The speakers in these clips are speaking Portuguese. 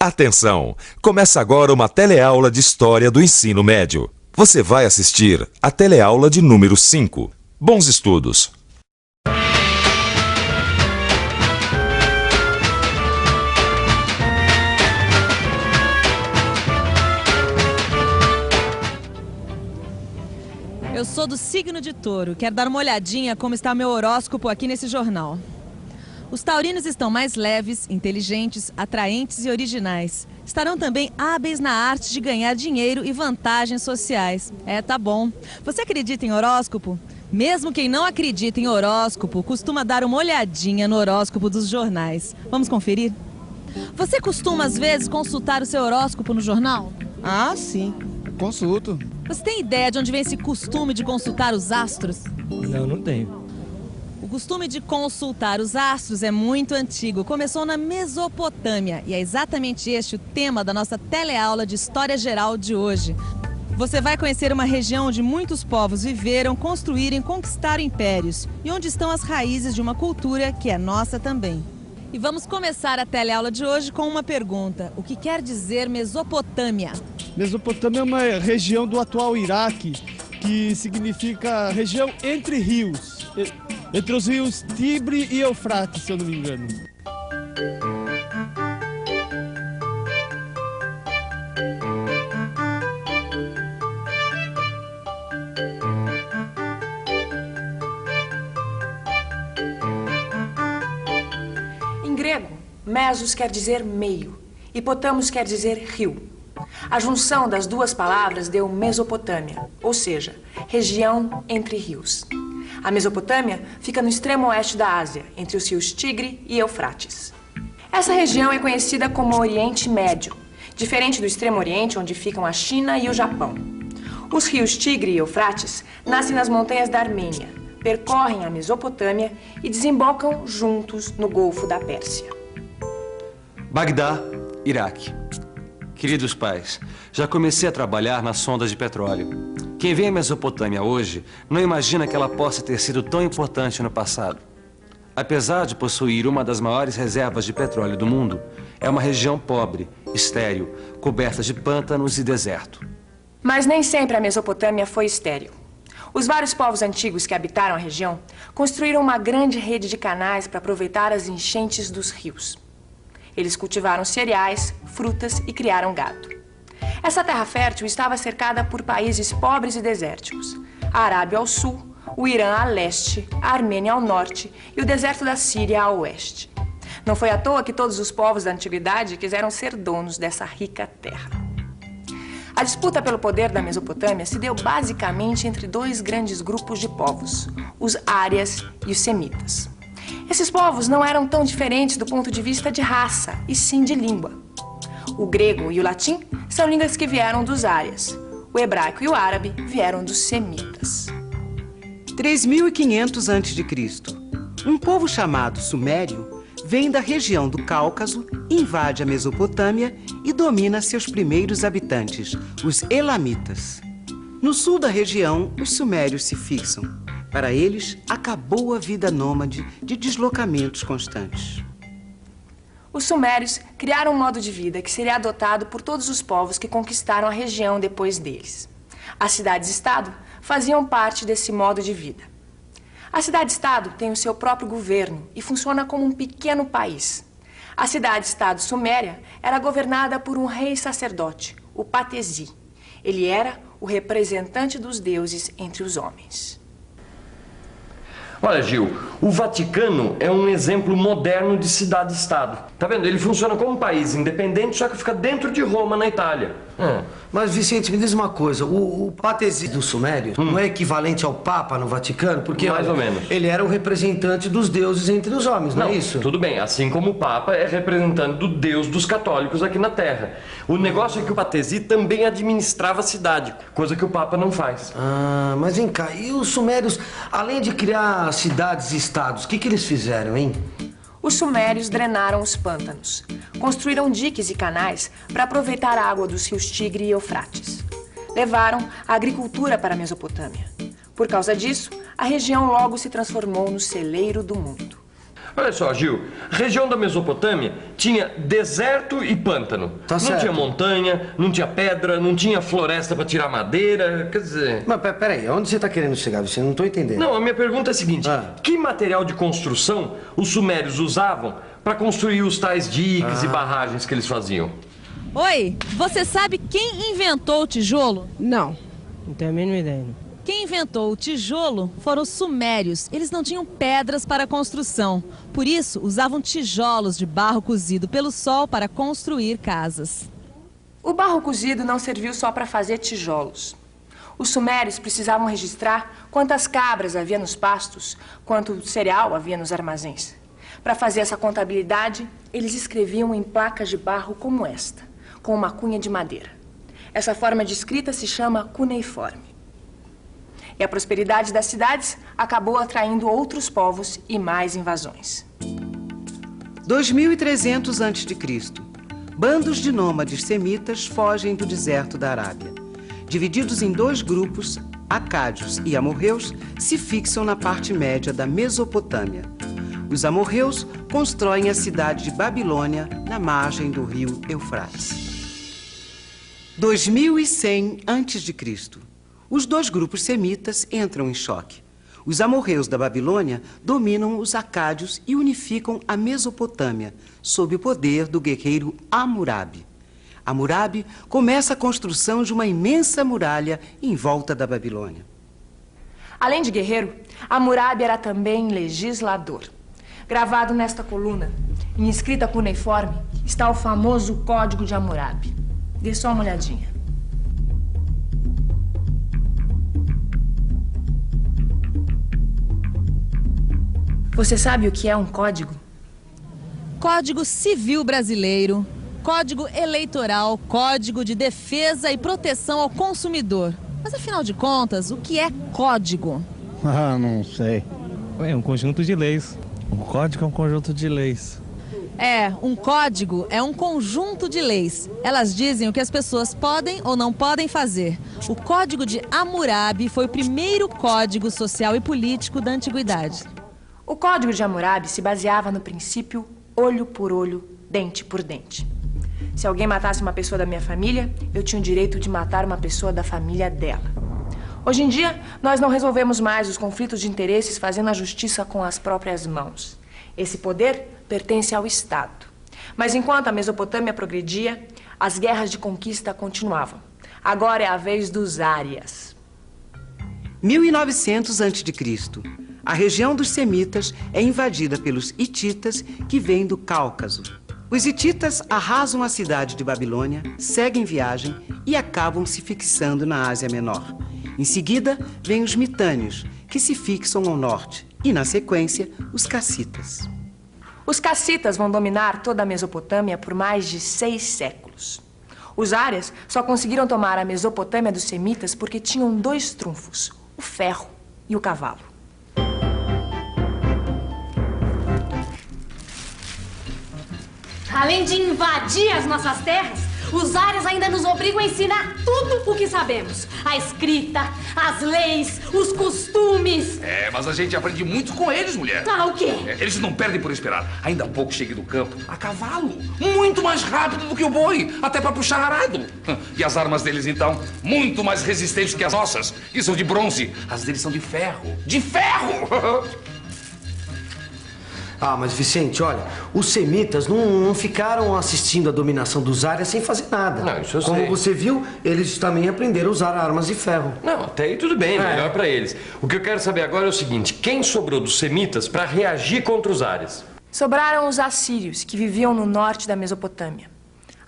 Atenção! Começa agora uma teleaula de História do Ensino Médio. Você vai assistir a teleaula de número 5. Bons estudos! Eu sou do signo de Touro. Quero dar uma olhadinha como está o meu horóscopo aqui nesse jornal. Os taurinos estão mais leves, inteligentes, atraentes e originais. Estarão também hábeis na arte de ganhar dinheiro e vantagens sociais. Tá bom. Você acredita em horóscopo? Mesmo quem não acredita em horóscopo costuma dar uma olhadinha no horóscopo dos jornais. Vamos conferir? Você costuma, às vezes, consultar o seu horóscopo no jornal? Ah, sim. Consulto. Você tem ideia de onde vem esse costume de consultar os astros? Não tenho. O costume de consultar os astros é muito antigo. Começou na Mesopotâmia e é exatamente este o tema da nossa teleaula de História Geral de hoje. Você vai conhecer uma região onde muitos povos viveram, construíram e conquistaram impérios e onde estão as raízes de uma cultura que é nossa também. E vamos começar a teleaula de hoje com uma pergunta. O que quer dizer Mesopotâmia? Mesopotâmia é uma região do atual Iraque, que significa região entre rios. Entre os rios Tibre e Eufrates, se eu não me engano. Em grego, mesos quer dizer meio e potamos quer dizer rio. A junção das duas palavras deu Mesopotâmia, ou seja, região entre rios. A Mesopotâmia fica no extremo oeste da Ásia, entre os rios Tigre e Eufrates. Essa região é conhecida como Oriente Médio, diferente do Extremo Oriente, onde ficam a China e o Japão. Os rios Tigre e Eufrates nascem nas montanhas da Armênia, percorrem a Mesopotâmia e desembocam juntos no Golfo da Pérsia. Bagdá, Iraque. Queridos pais, já comecei a trabalhar nas sondas de petróleo. Quem vê a Mesopotâmia hoje não imagina que ela possa ter sido tão importante no passado. Apesar de possuir uma das maiores reservas de petróleo do mundo, é uma região pobre, estéril, coberta de pântanos e deserto. Mas nem sempre a Mesopotâmia foi estéril. Os vários povos antigos que habitaram a região construíram uma grande rede de canais para aproveitar as enchentes dos rios. Eles cultivaram cereais, frutas e criaram gado. Essa terra fértil estava cercada por países pobres e desérticos. A Arábia ao sul, o Irã a leste, a Armênia ao norte e o deserto da Síria a oeste. Não foi à toa que todos os povos da antiguidade quiseram ser donos dessa rica terra. A disputa pelo poder da Mesopotâmia se deu basicamente entre dois grandes grupos de povos, os árias e os semitas. Esses povos não eram tão diferentes do ponto de vista de raça, e sim de língua. O grego e o latim são línguas que vieram dos árias. O hebraico e o árabe vieram dos semitas. 3500 a.C., um povo chamado Sumério vem da região do Cáucaso, invade a Mesopotâmia e domina seus primeiros habitantes, os elamitas. No sul da região, os sumérios se fixam. Para eles, acabou a vida nômade de deslocamentos constantes. Os sumérios criaram um modo de vida que seria adotado por todos os povos que conquistaram a região depois deles. As cidades-estado faziam parte desse modo de vida. A cidade-estado tem o seu próprio governo e funciona como um pequeno país. A cidade-estado suméria era governada por um rei sacerdote, o Patesi. Ele era o representante dos deuses entre os homens. Olha, Gil, o Vaticano é um exemplo moderno de cidade-estado. Tá vendo? Ele funciona como um país independente, só que fica dentro de Roma, na Itália. Mas, Vicente, me diz uma coisa. O Patesi do Sumério não é equivalente ao Papa no Vaticano? Porque, mais ou menos. Ele era o representante dos deuses entre os homens, não é isso? Tudo bem. Assim como o Papa é representante do Deus dos católicos aqui na Terra. O negócio é que o Patesi também administrava a cidade, coisa que o Papa não faz. Ah, mas vem cá. E os sumérios, além de criar cidades e estados, o que eles fizeram, hein? Os sumérios drenaram os pântanos. Construíram diques e canais para aproveitar a água dos rios Tigre e Eufrates. Levaram a agricultura para a Mesopotâmia. Por causa disso, a região logo se transformou no celeiro do mundo. Olha só, Gil, a região da Mesopotâmia tinha deserto e pântano. Tá não certo. tinha montanha, não tinha pedra, não tinha floresta para tirar madeira, quer dizer... Mas peraí, onde você tá querendo chegar, Vicente? Não tô entendendo. Não, a minha pergunta é a seguinte. Ah. Que material de construção os sumérios usavam para construir os tais diques e barragens que eles faziam? Oi, você sabe quem inventou o tijolo? Não tenho a mínima ideia. Quem inventou o tijolo foram os sumérios. Eles não tinham pedras para construção. Por isso, usavam tijolos de barro cozido pelo sol para construir casas. O barro cozido não serviu só para fazer tijolos. Os sumérios precisavam registrar quantas cabras havia nos pastos, quanto cereal havia nos armazéns. Para fazer essa contabilidade, eles escreviam em placas de barro como esta, com uma cunha de madeira. Essa forma de escrita se chama cuneiforme. E a prosperidade das cidades acabou atraindo outros povos e mais invasões. 2300 a.C. Bandos de nômades semitas fogem do deserto da Arábia. Divididos em dois grupos, acádios e amorreus se fixam na parte média da Mesopotâmia. Os amorreus constroem a cidade de Babilônia na margem do rio Eufrates. 2100 a.C. Os dois grupos semitas entram em choque. Os amorreus da Babilônia dominam os acádios e unificam a Mesopotâmia, sob o poder do guerreiro Hammurabi. Hammurabi começa a construção de uma imensa muralha em volta da Babilônia. Além de guerreiro, Hammurabi era também legislador. Gravado nesta coluna, em escrita cuneiforme, está o famoso Código de Hammurabi. Dê só uma olhadinha. Você sabe o que é um código? Código Civil Brasileiro, Código Eleitoral, Código de Defesa e Proteção ao Consumidor. Mas afinal de contas, o que é código? Ah, não sei. É um conjunto de leis. Um código é um conjunto de leis. Um código é um conjunto de leis. Elas dizem o que as pessoas podem ou não podem fazer. O Código de Hammurabi foi o primeiro código social e político da antiguidade. O Código de Hammurabi se baseava no princípio olho por olho, dente por dente. Se alguém matasse uma pessoa da minha família, eu tinha o direito de matar uma pessoa da família dela. Hoje em dia, nós não resolvemos mais os conflitos de interesses fazendo a justiça com as próprias mãos. Esse poder pertence ao Estado. Mas enquanto a Mesopotâmia progredia, as guerras de conquista continuavam. Agora é a vez dos árias. 1900 a.C. A região dos semitas é invadida pelos hititas, que vêm do Cáucaso. Os hititas arrasam a cidade de Babilônia, seguem viagem e acabam se fixando na Ásia Menor. Em seguida, vêm os mitânios, que se fixam ao norte, e, na sequência, os cassitas. Os cassitas vão dominar toda a Mesopotâmia por mais de 6 séculos. Os árias só conseguiram tomar a Mesopotâmia dos semitas porque tinham 2 trunfos, o ferro e o cavalo. Além de invadir as nossas terras, os árias ainda nos obrigam a ensinar tudo o que sabemos. A escrita, as leis, os costumes. Mas a gente aprende muito com eles, mulher. O quê? Eles não perdem por esperar. Ainda há pouco cheguei do campo a cavalo. Muito mais rápido do que o boi, até para puxar arado. E as armas deles, então, muito mais resistentes que as nossas, que são de bronze. As deles são de ferro. De ferro! Mas Vicente, olha, os semitas não ficaram assistindo a dominação dos árias sem fazer nada. Não, isso eu Como sei. você viu, eles também aprenderam a usar armas de ferro. Não, até aí tudo bem, melhor pra eles. O que eu quero saber agora é o seguinte: quem sobrou dos semitas pra reagir contra os árias? Sobraram os assírios, que viviam no norte da Mesopotâmia.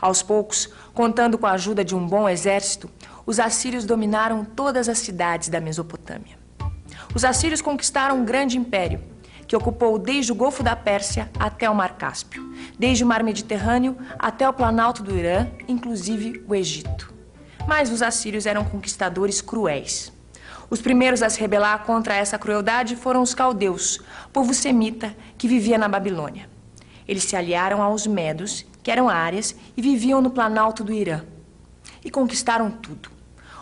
Aos poucos, contando com a ajuda de um bom exército, os assírios dominaram todas as cidades da Mesopotâmia. Os assírios conquistaram um grande império, que ocupou desde o Golfo da Pérsia até o Mar Cáspio, desde o Mar Mediterrâneo até o Planalto do Irã, inclusive o Egito. Mas os assírios eram conquistadores cruéis. Os primeiros a se rebelar contra essa crueldade foram os caldeus, povo semita que vivia na Babilônia. Eles se aliaram aos medos, que eram árias, e viviam no Planalto do Irã. E conquistaram tudo.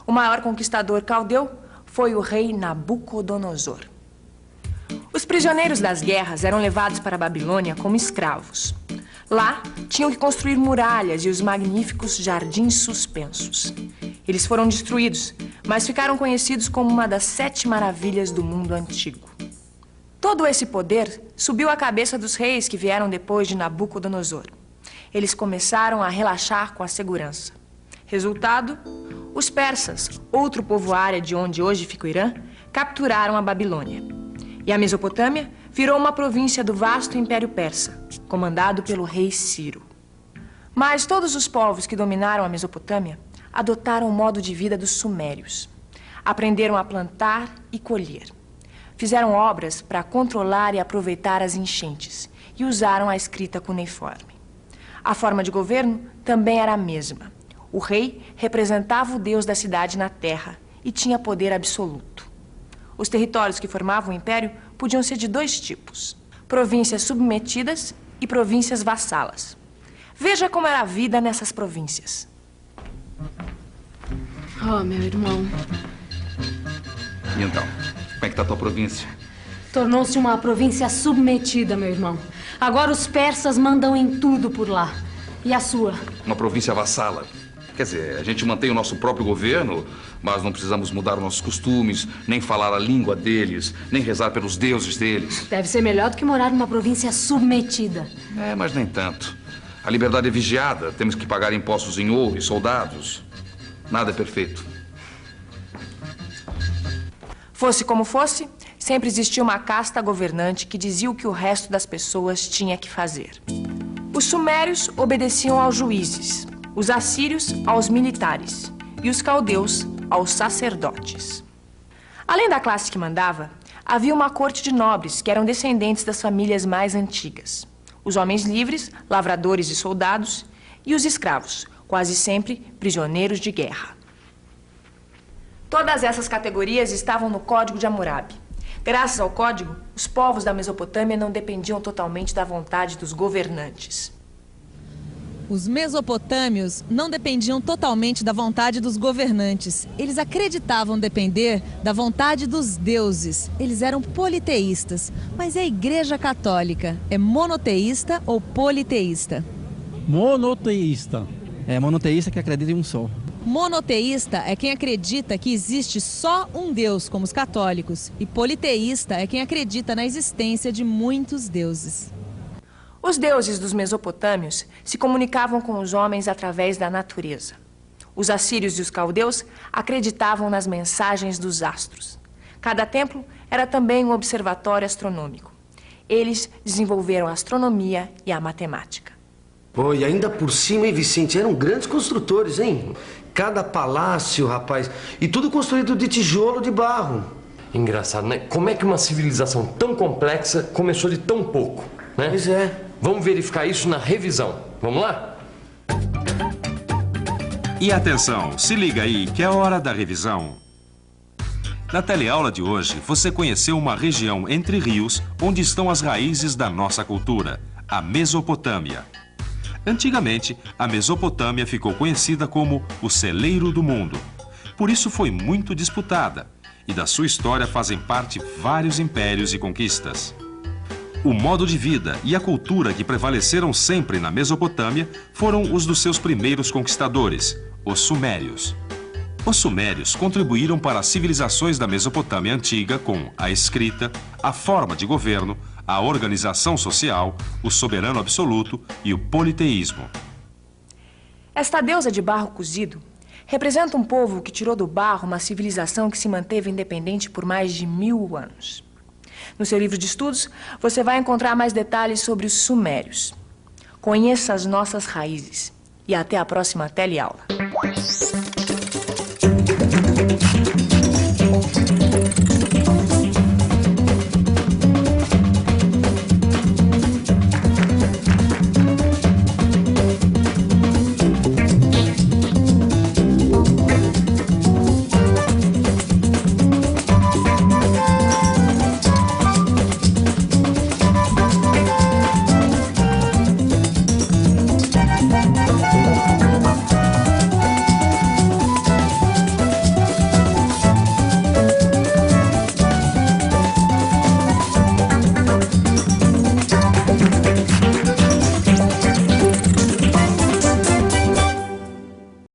O maior conquistador caldeu foi o rei Nabucodonosor. Os prisioneiros das guerras eram levados para a Babilônia como escravos. Lá, tinham que construir muralhas e os magníficos jardins suspensos. Eles foram destruídos, mas ficaram conhecidos como uma das 7 maravilhas do mundo antigo. Todo esse poder subiu à cabeça dos reis que vieram depois de Nabucodonosor. Eles começaram a relaxar com a segurança. Resultado, os persas, outro povoário de onde hoje fica o Irã, capturaram a Babilônia. E a Mesopotâmia virou uma província do vasto Império Persa, comandado pelo rei Ciro. Mas todos os povos que dominaram a Mesopotâmia adotaram o modo de vida dos sumérios. Aprenderam a plantar e colher. Fizeram obras para controlar e aproveitar as enchentes e usaram a escrita cuneiforme. A forma de governo também era a mesma. O rei representava o deus da cidade na terra e tinha poder absoluto. Os territórios que formavam o império podiam ser de 2 tipos: províncias submetidas e províncias vassalas. Veja como era a vida nessas províncias. Oh, meu irmão. E então, como é que tá a tua província? Tornou-se uma província submetida, meu irmão. Agora os persas mandam em tudo por lá. E a sua? Uma província vassala. Quer dizer, a gente mantém o nosso próprio governo, mas não precisamos mudar os nossos costumes, nem falar a língua deles, nem rezar pelos deuses deles. Deve ser melhor do que morar numa província submetida. É, mas nem tanto. A liberdade é vigiada, temos que pagar impostos em ouro e soldados. Nada é perfeito. Fosse como fosse, sempre existia uma casta governante que dizia o que o resto das pessoas tinha que fazer. Os sumérios obedeciam aos juízes, os assírios aos militares e os caldeus aos sacerdotes. Além da classe que mandava, havia uma corte de nobres que eram descendentes das famílias mais antigas. Os homens livres, lavradores e soldados, e os escravos, quase sempre prisioneiros de guerra. Todas essas categorias estavam no Código de Hammurabi. Graças ao código, os povos da Mesopotâmia não dependiam totalmente da vontade dos governantes. Os mesopotâmios não dependiam totalmente da vontade dos governantes. Eles acreditavam depender da vontade dos deuses. Eles eram politeístas. Mas a Igreja Católica é monoteísta ou politeísta? Monoteísta. É monoteísta que acredita em um só. Monoteísta é quem acredita que existe só um Deus, como os católicos. E politeísta é quem acredita na existência de muitos deuses. Os deuses dos mesopotâmios se comunicavam com os homens através da natureza. Os assírios e os caldeus acreditavam nas mensagens dos astros. Cada templo era também um observatório astronômico. Eles desenvolveram a astronomia e a matemática. Pô, e ainda por cima, hein, Vicente? Eram grandes construtores, hein? Cada palácio, rapaz. E tudo construído de tijolo de barro. Engraçado, né? Como é que uma civilização tão complexa começou de tão pouco, né? Pois é. Vamos verificar isso na revisão. Vamos lá? E atenção, se liga aí que é hora da revisão. Na teleaula de hoje, você conheceu uma região entre rios onde estão as raízes da nossa cultura, a Mesopotâmia. Antigamente, a Mesopotâmia ficou conhecida como o celeiro do mundo. Por isso foi muito disputada, e da sua história fazem parte vários impérios e conquistas. O modo de vida e a cultura que prevaleceram sempre na Mesopotâmia foram os dos seus primeiros conquistadores, os sumérios. Os sumérios contribuíram para as civilizações da Mesopotâmia antiga com a escrita, a forma de governo, a organização social, o soberano absoluto e o politeísmo. Esta deusa de barro cozido representa um povo que tirou do barro uma civilização que se manteve independente por mais de 1000 anos. No seu livro de estudos, você vai encontrar mais detalhes sobre os sumérios. Conheça as nossas raízes e até a próxima teleaula.